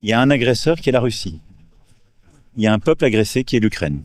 Il y a un agresseur qui est la Russie. Il y a un peuple agressé qui est l'Ukraine.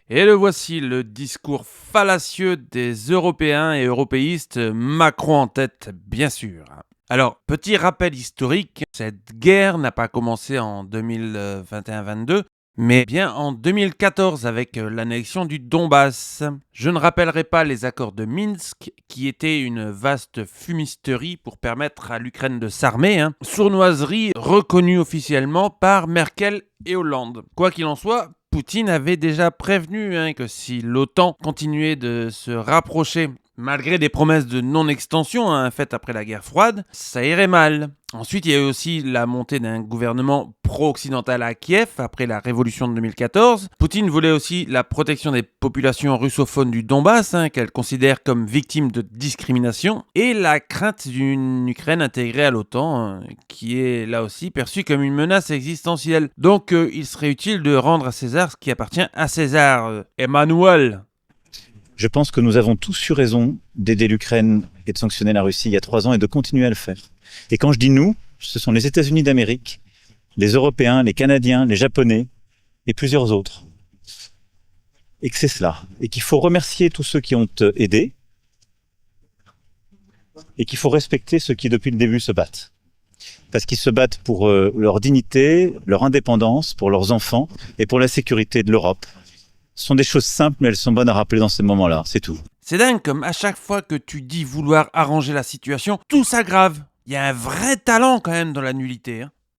Et le voici, le discours fallacieux des Européens et européistes, Macron en tête, bien sûr. Alors, petit rappel historique, cette guerre n'a pas commencé en 2021-22, mais bien en 2014 avec l'annexion du Donbass. Je ne rappellerai pas les accords de Minsk, qui étaient une vaste fumisterie pour permettre à l'Ukraine de s'armer, sournoiserie reconnue officiellement par Merkel et Hollande. Quoi qu'il en soit, Poutine avait déjà prévenu que si l'OTAN continuait de se rapprocher, malgré des promesses de non-extension faites après la guerre froide, ça irait mal. Ensuite, il y a eu aussi la montée d'un gouvernement pro-occidental à Kiev après la révolution de 2014. Poutine voulait aussi la protection des populations russophones du Donbass, qu'elle considère comme victimes de discrimination, et la crainte d'une Ukraine intégrée à l'OTAN, qui est là aussi perçue comme une menace existentielle. Donc, il serait utile de rendre à César ce qui appartient à César. Emmanuel. Je pense que nous avons tous eu raison d'aider l'Ukraine et de sanctionner la Russie il y a 3 ans et de continuer à le faire. Et quand je dis nous, ce sont les États-Unis d'Amérique, les Européens, les Canadiens, les Japonais et plusieurs autres. Et que c'est cela. Et qu'il faut remercier tous ceux qui ont aidé et qu'il faut respecter ceux qui depuis le début se battent. Parce qu'ils se battent pour leur dignité, leur indépendance, pour leurs enfants et pour la sécurité de l'Europe. Ce sont des choses simples, mais elles sont bonnes à rappeler dans ces moments-là, c'est tout. C'est dingue comme à chaque fois que tu dis vouloir arranger la situation, tout s'aggrave. Il y a un vrai talent quand même dans la nullité.